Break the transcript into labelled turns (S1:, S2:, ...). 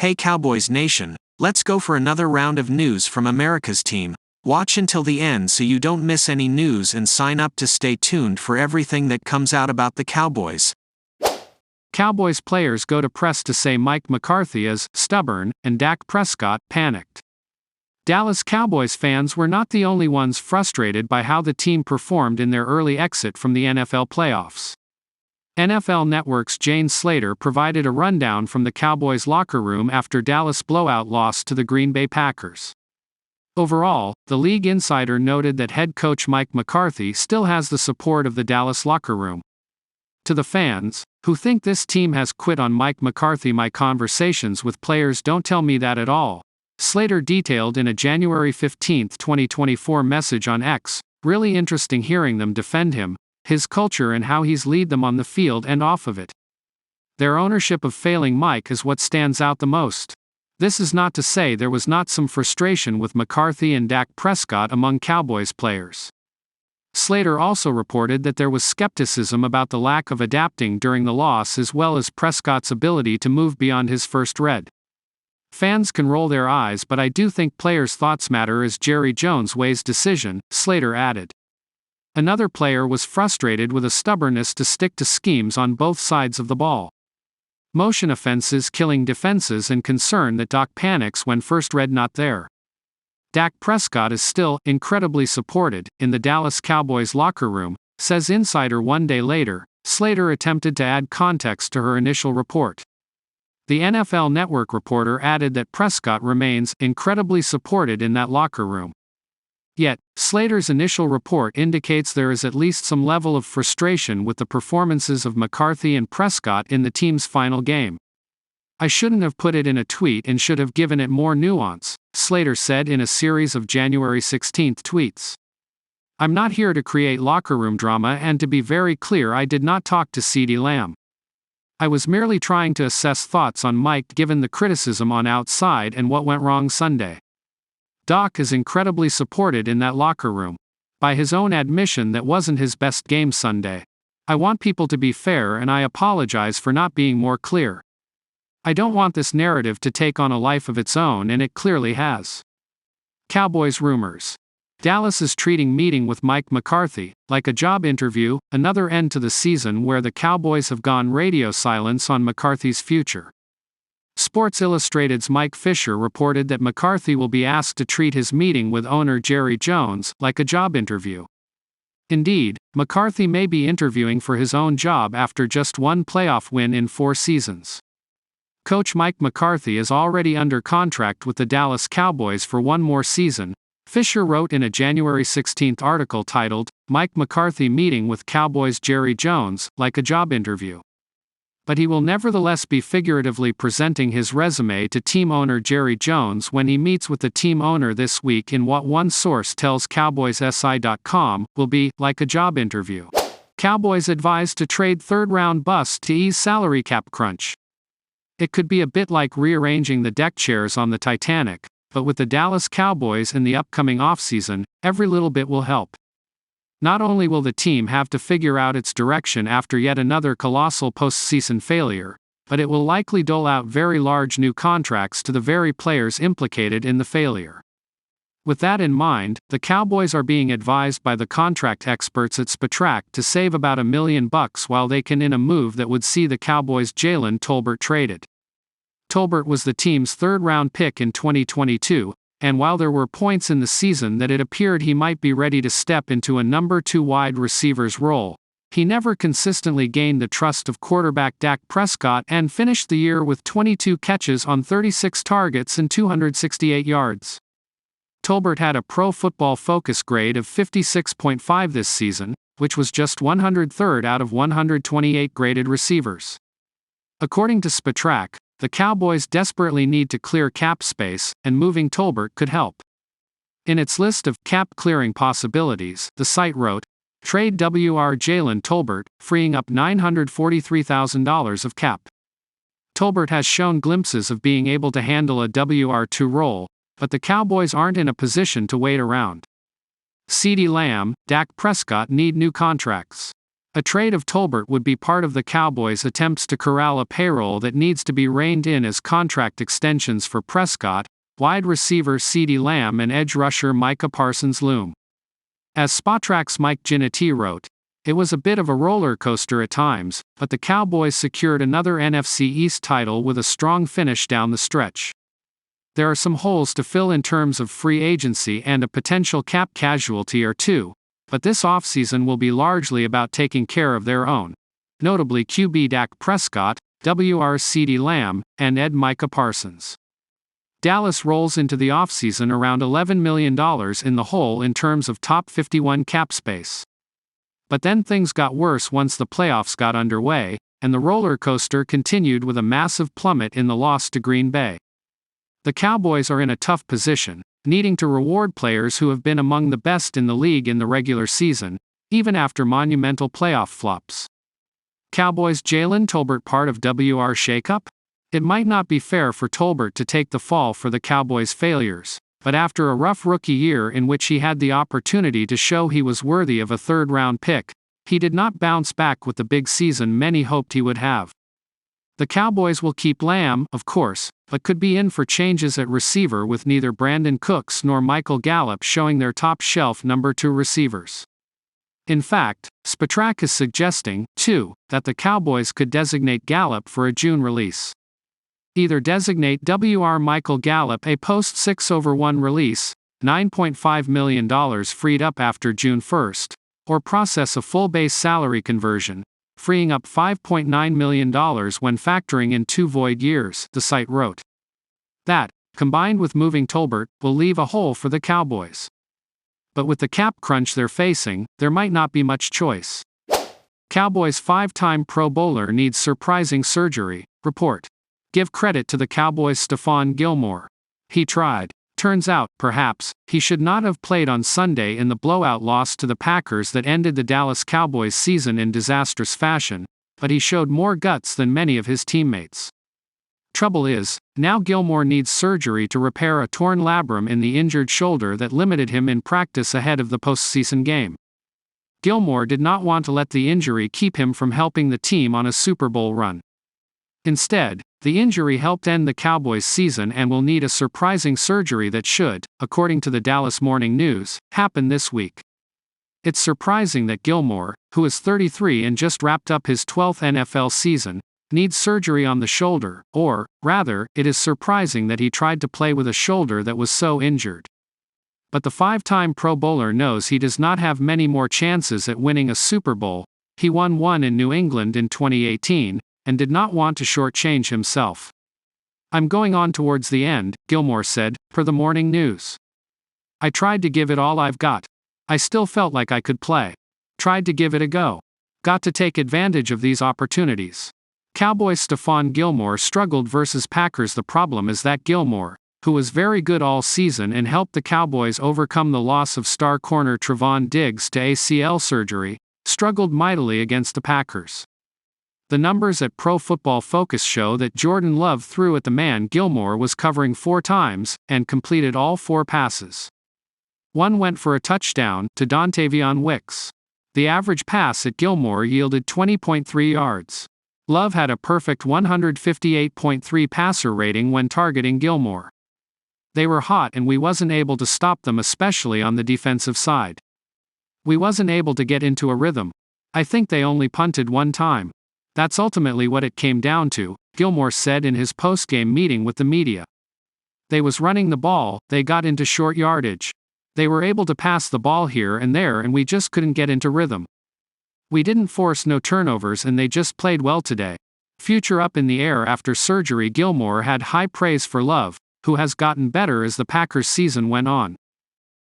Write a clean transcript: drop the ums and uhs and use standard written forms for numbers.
S1: Hey Cowboys Nation, let's go for another round of news from America's team. Watch until the end so you don't miss any news and sign up to stay tuned for everything that comes out about the Cowboys.
S2: Cowboys players go to press to say Mike McCarthy is stubborn and Dak Prescott panicked. Dallas Cowboys fans were not the only ones frustrated by how the team performed in their early exit from the NFL playoffs. NFL Network's Jane Slater provided a rundown from the Cowboys' locker room after Dallas' blowout loss to the Green Bay Packers. Overall, the league insider noted that head coach Mike McCarthy still has the support of the Dallas locker room. To the fans, who think this team has quit on Mike McCarthy, my conversations with players don't tell me that at all. Slater detailed in a January 15, 2024 message on X, really interesting hearing them defend him, his culture and how he's lead them on the field and off of it. Their ownership of failing Mike is what stands out the most. This is not to say there was not some frustration with McCarthy and Dak Prescott among Cowboys players. Slater also reported that there was skepticism about the lack of adapting during the loss as well as Prescott's ability to move beyond his first read. Fans can roll their eyes, but I do think players' thoughts matter as Jerry Jones weighs decision, Slater added. Another player was frustrated with a stubbornness to stick to schemes on both sides of the ball. Motion offenses killing defenses and concern that Doc panics when first read not there. Dak Prescott is still incredibly supported in the Dallas Cowboys locker room, says insider one day later. Slater attempted to add context to her initial report. The NFL Network reporter added that Prescott remains incredibly supported in that locker room. Yet, Slater's initial report indicates there is at least some level of frustration with the performances of McCarthy and Prescott in the team's final game. I shouldn't have put it in a tweet and should have given it more nuance, Slater said in a series of January 16 tweets. I'm not here to create locker room drama, and to be very clear, I did not talk to CeeDee Lamb. I was merely trying to assess thoughts on Mike given the criticism on outside and what went wrong Sunday. Doc is incredibly supported in that locker room. By his own admission, that wasn't his best game Sunday. I want people to be fair, and I apologize for not being more clear. I don't want this narrative to take on a life of its own, and it clearly has. Cowboys rumors. Dallas is treating meeting with Mike McCarthy like a job interview, another end to the season where the Cowboys have gone radio silence on McCarthy's future. Sports Illustrated's Mike Fisher reported that McCarthy will be asked to treat his meeting with owner Jerry Jones like a job interview. Indeed, McCarthy may be interviewing for his own job after just one playoff win in 4 seasons. Coach Mike McCarthy is already under contract with the Dallas Cowboys for one more season, Fisher wrote in a January 16 article titled, Mike McCarthy Meeting with Cowboys Jerry Jones, like a job interview. But he will nevertheless be figuratively presenting his resume to team owner Jerry Jones when he meets with the team owner this week in what one source tells CowboysSI.com will be like a job interview. Cowboys Advice to trade third-round bust to ease salary cap crunch. It could be a bit like rearranging the deck chairs on the Titanic, but with the Dallas Cowboys in the upcoming offseason, every little bit will help. Not only will the team have to figure out its direction after yet another colossal postseason failure, but it will likely dole out very large new contracts to the very players implicated in the failure. With that in mind, the Cowboys are being advised by the contract experts at Spotrac to save about $1 million while they can in a move that would see the Cowboys' Jalen Tolbert traded. Tolbert was the team's third-round pick in 2022, and while there were points in the season that it appeared he might be ready to step into a number 2 wide receiver's role, he never consistently gained the trust of quarterback Dak Prescott and finished the year with 22 catches on 36 targets and 268 yards. Tolbert had a Pro Football Focus grade of 56.5 this season, which was just 103rd out of 128 graded receivers. According to Spotrac, the Cowboys desperately need to clear cap space, and moving Tolbert could help. In its list of cap-clearing possibilities, the site wrote, Trade WR Jalen Tolbert, freeing up $943,000 of cap. Tolbert has shown glimpses of being able to handle a WR2 role, but the Cowboys aren't in a position to wait around. CeeDee Lamb, Dak Prescott need new contracts. A trade of Tolbert would be part of the Cowboys' attempts to corral a payroll that needs to be reined in as contract extensions for Prescott, wide receiver CeeDee Lamb and edge rusher Micah Parsons loom. As Spotrack's Mike Ginnity wrote, it was a bit of a roller coaster at times, but the Cowboys secured another NFC East title with a strong finish down the stretch. There are some holes to fill in terms of free agency and a potential cap casualty or two, but this offseason will be largely about taking care of their own, notably QB Dak Prescott, WR CeeDee Lamb, and Ed Micah Parsons. Dallas rolls into the offseason around $11 million in the hole in terms of top 51 cap space. But then things got worse once the playoffs got underway, and the roller coaster continued with a massive plummet in the loss to Green Bay. The Cowboys are in a tough position, needing to reward players who have been among the best in the league in the regular season, even after monumental playoff flops. Cowboys Jalen Tolbert part of WR shakeup? It might not be fair for Tolbert to take the fall for the Cowboys' failures, but after a rough rookie year in which he had the opportunity to show he was worthy of a third-round pick, he did not bounce back with the big season many hoped he would have. The Cowboys will keep Lamb, of course, but could be in for changes at receiver with neither Brandon Cooks nor Michael Gallup showing their top-shelf number 2 receivers. In fact, Spotrac is suggesting, too, that the Cowboys could designate Gallup for a June release. Either designate WR Michael Gallup a post-6/1 release, $9.5 million freed up after June 1, or process a full base salary conversion, freeing up $5.9 million when factoring in 2 void years, the site wrote. That, combined with moving Tolbert, will leave a hole for the Cowboys. But with the cap crunch they're facing, there might not be much choice. Cowboys 5-time Pro Bowler needs surprising surgery, report. Give credit to the Cowboys' Stephon Gilmore. He tried. Turns out, perhaps, he should not have played on Sunday in the blowout loss to the Packers that ended the Dallas Cowboys season in disastrous fashion, but he showed more guts than many of his teammates. Trouble is, now Gilmore needs surgery to repair a torn labrum in the injured shoulder that limited him in practice ahead of the postseason game. Gilmore did not want to let the injury keep him from helping the team on a Super Bowl run. Instead, the injury helped end the Cowboys' season and will need a surprising surgery that should, according to the Dallas Morning News, happen this week. It's surprising that Gilmore, who is 33 and just wrapped up his 12th NFL season, needs surgery on the shoulder, or, rather, it is surprising that he tried to play with a shoulder that was so injured. But the 5-time Pro Bowler knows he does not have many more chances at winning a Super Bowl. He won one in New England in 2018, and did not want to shortchange himself. I'm going on towards the end, Gilmore said, per the Morning News. I tried to give it all I've got. I still felt like I could play. Tried to give it a go. Got to take advantage of these opportunities. Cowboys Stephon Gilmore struggled versus Packers. The problem is that Gilmore, who was very good all season and helped the Cowboys overcome the loss of star corner Trevon Diggs to ACL surgery, struggled mightily against the Packers. The numbers at Pro Football Focus show that Jordan Love threw at the man Gilmore was covering 4 times, and completed all 4 passes. One went for a touchdown, to Dontavion Wicks. The average pass at Gilmore yielded 20.3 yards. Love had a perfect 158.3 passer rating when targeting Gilmore. They were hot and we wasn't able to stop them, especially on the defensive side. We wasn't able to get into a rhythm. I think they only punted 1 time. That's ultimately what it came down to, Gilmore said in his post-game meeting with the media. They was running the ball, they got into short yardage. They were able to pass the ball here and there and we just couldn't get into rhythm. We didn't force no turnovers and they just played well today. Future up in the air after surgery. Gilmore had high praise for Love, who has gotten better as the Packers season went on.